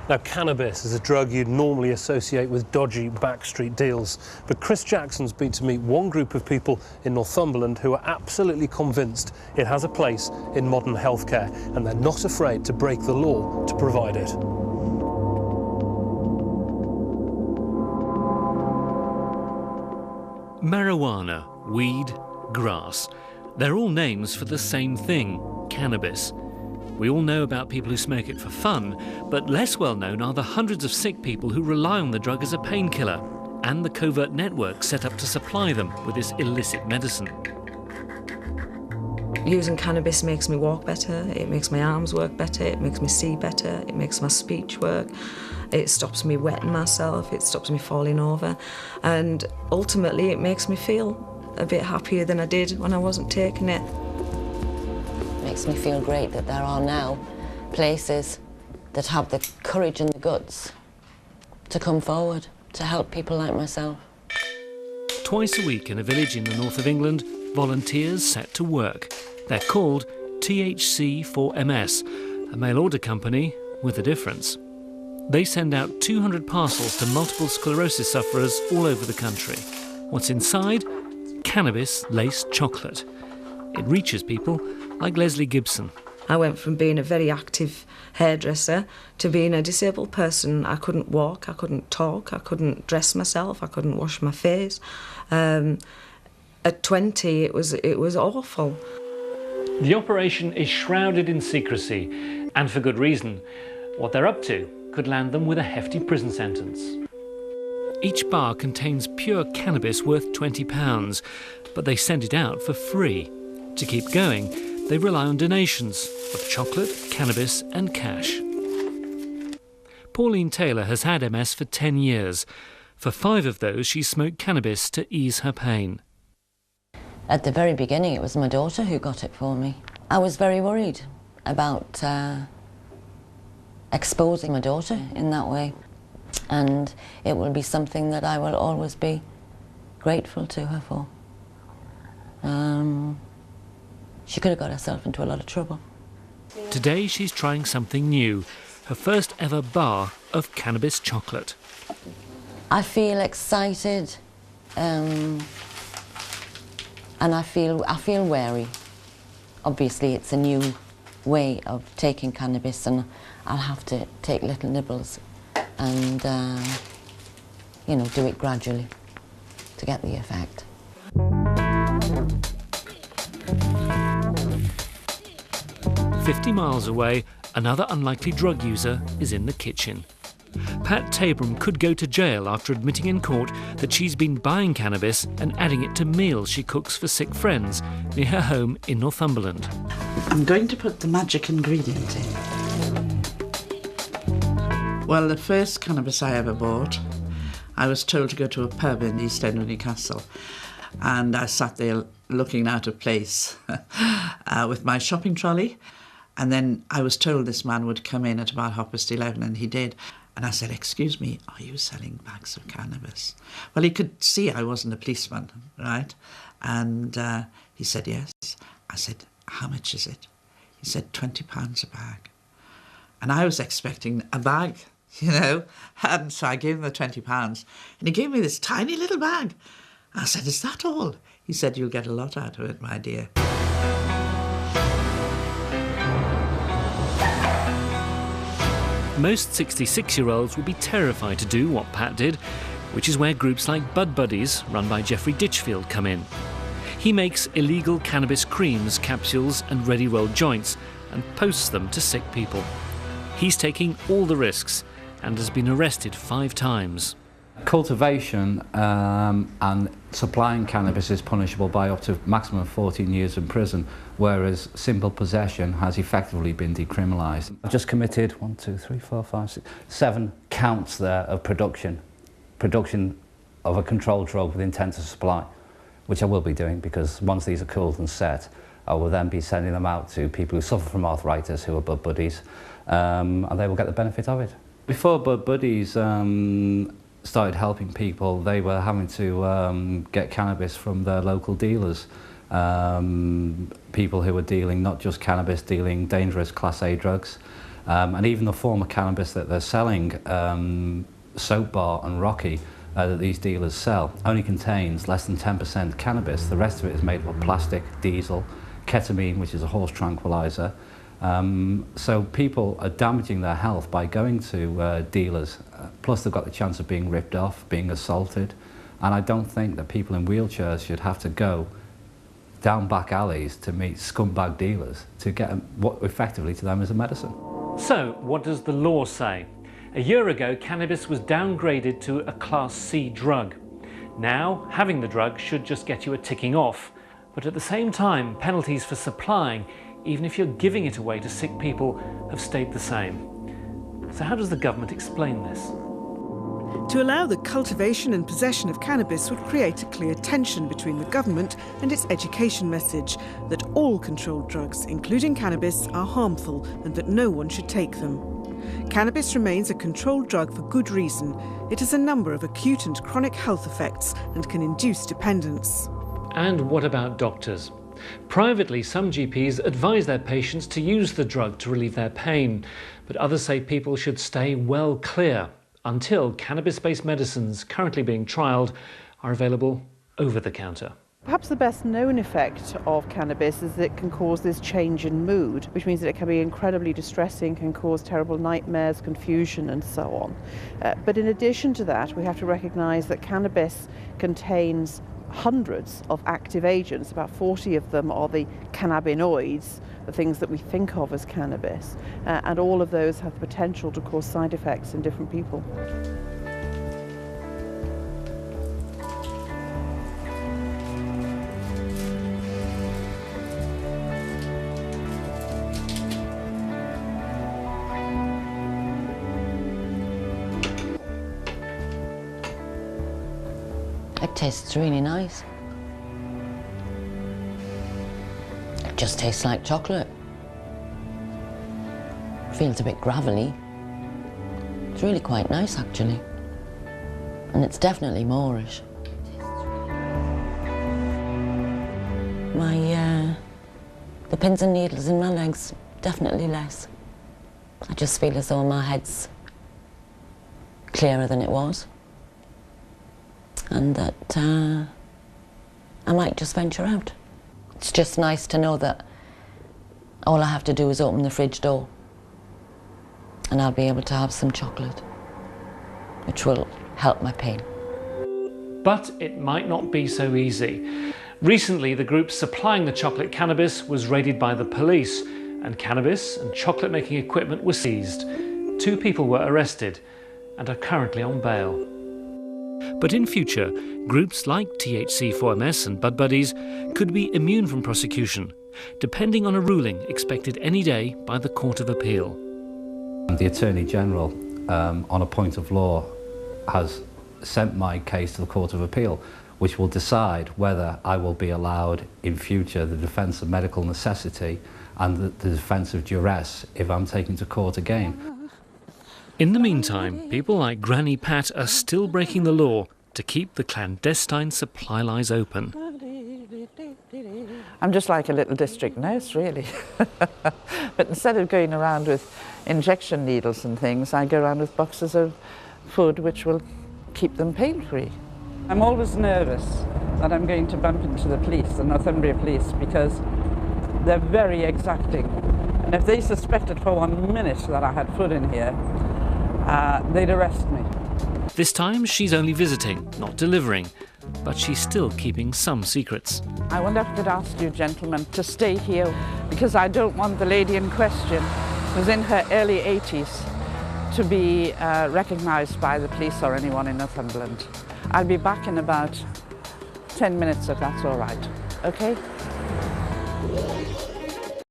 Now, cannabis is a drug you'd normally associate with dodgy backstreet deals, but Chris Jackson's been to meet one group of people in Northumberland who are absolutely convinced it has a place in modern healthcare, and they're not afraid to break the law to provide it. Marijuana, weed, grass. They're all names for the same thing, cannabis. We all know about people who smoke it for fun, but less well known are the hundreds of sick people who rely on the drug as a painkiller, and the covert networks set up to supply them with this illicit medicine. Using cannabis makes me walk better, it makes my arms work better, it makes me see better, it makes my speech work, it stops me wetting myself, it stops me falling over, and ultimately it makes me feel a bit happier than I did when I wasn't taking it. Makes me feel great that there are now places that have the courage and the guts to come forward to help people like myself. Twice a week in a village in the north of England, volunteers set to work. They're called THC4MS, a mail order company with a difference. They send out 200 parcels to multiple sclerosis sufferers all over the country. What's inside? Cannabis-laced chocolate. It reaches people like Leslie Gibson. I went from being a very active hairdresser to being a disabled person. I couldn't walk, I couldn't talk, I couldn't dress myself, I couldn't wash my face. At 20, it was awful. The operation is shrouded in secrecy, and for good reason. What they're up to could land them with a hefty prison sentence. Each bar contains pure cannabis worth £20, but they send it out for free. To keep going, they rely on donations of chocolate, cannabis and cash. Pauline Taylor has had MS for 10 years. For 5 of those, she smoked cannabis to ease her pain. At the very beginning, it was my daughter who got it for me. I was very worried about exposing my daughter in that way, and it will be something that I will always be grateful to her for. She could have got herself into a lot of trouble. Today she's trying something new, her first ever bar of cannabis chocolate. I feel excited, and I feel wary. Obviously it's a new way of taking cannabis, and I'll have to take little nibbles and you know, do it gradually to get the effect. "50 miles away, another unlikely drug user is in the kitchen. Pat Tabram could go to jail after admitting in court that she's been buying cannabis and adding it to meals she cooks for sick friends near her home in Northumberland. I'm going to put the magic ingredient in. Well, the first cannabis I ever bought, I was told to go to a pub in the East End of Newcastle, and I sat there looking out of place with my shopping trolley, and then I was told this man would come in at about 11:30, and he did. And I said, "Excuse me, are you selling bags of cannabis?" Well, he could see I wasn't a policeman, right? And he said, "Yes." I said, "How much is it?" He said, £20 a bag. And I was expecting a bag, you know, and so I gave him the £20, and he gave me this tiny little bag. I said, "Is that all?" He said, "You'll get a lot out of it, my dear." Most 66-year-olds would be terrified to do what Pat did, which is where groups like Bud Buddies, run by Jeffrey Ditchfield, come in. He makes illegal cannabis creams, capsules and ready-rolled joints and posts them to sick people. He's taking all the risks and has been arrested 5 times. Cultivation and supplying cannabis is punishable by up to maximum 14 years in prison, whereas simple possession has effectively been decriminalised. I've just committed 7 counts there of production of a controlled drug with intent to supply, which I will be doing, because once these are cooled and set, I will then be sending them out to people who suffer from arthritis, who are Bud Buddies, and they will get the benefit of it. Before Bud Buddies started helping people, they were having to get cannabis from their local dealers. People who were dealing not just cannabis, dealing dangerous Class A drugs. And even the form of cannabis that they're selling, Soap Bar and Rocky, that these dealers sell, only contains less than 10% cannabis. The rest of it is made up of plastic, diesel, ketamine, which is a horse tranquilizer. So people are damaging their health by going to dealers. Plus they've got the chance of being ripped off, being assaulted. And I don't think that people in wheelchairs should have to go down back alleys to meet scumbag dealers to get what effectively to them is a medicine. So, what does the law say? A year ago, cannabis was downgraded to a Class C drug. Now, having the drug should just get you a ticking off. But at the same time, penalties for supplying, even if you're giving it away to sick people, have stayed the same. So how does the government explain this? To allow the cultivation and possession of cannabis would create a clear tension between the government and its education message that all controlled drugs, including cannabis, are harmful and that no one should take them. Cannabis remains a controlled drug for good reason. It has a number of acute and chronic health effects and can induce dependence. And what about doctors? Privately, some GPs advise their patients to use the drug to relieve their pain, but others say people should stay well clear until cannabis-based medicines currently being trialled are available over the counter. Perhaps the best known effect of cannabis is that it can cause this change in mood, which means that it can be incredibly distressing, can cause terrible nightmares, confusion and so on. But in addition to that, we have to recognise that cannabis contains hundreds of active agents. About 40 of them are the cannabinoids, the things that we think of as cannabis, and all of those have the potential to cause side effects in different people. It tastes really nice. It just tastes like chocolate. Feels a bit gravelly. It's really quite nice, actually. And it's definitely Moorish. The pins and needles in my legs, definitely less. I just feel as though my head's clearer than it was. And that I might just venture out. It's just nice to know that all I have to do is open the fridge door and I'll be able to have some chocolate, which will help my pain. But it might not be so easy. Recently, the group supplying the chocolate cannabis was raided by the police, and cannabis and chocolate-making equipment were seized. 2 people were arrested and are currently on bail. But in future, groups like THC4MS and Bud Buddies could be immune from prosecution, depending on a ruling expected any day by the Court of Appeal. The Attorney General, on a point of law, has sent my case to the Court of Appeal, which will decide whether I will be allowed in future the defence of medical necessity and the defence of duress if I'm taken to court again. In the meantime, people like Granny Pat are still breaking the law to keep the clandestine supply lines open. I'm just like a little district nurse, really. But instead of going around with injection needles and things, I go around with boxes of food which will keep them pain-free. I'm always nervous that I'm going to bump into the police, the Northumbria police, because they're very exacting. And if they suspected for 1 minute that I had food in here, they'd arrest me. This time she's only visiting, not delivering, but she's still keeping some secrets. I wonder if I could ask you gentlemen to stay here, because I don't want the lady in question, who's in her early 80s, to be recognised by the police or anyone in Northumberland. I'll be back in about 10 minutes if that's all right, okay?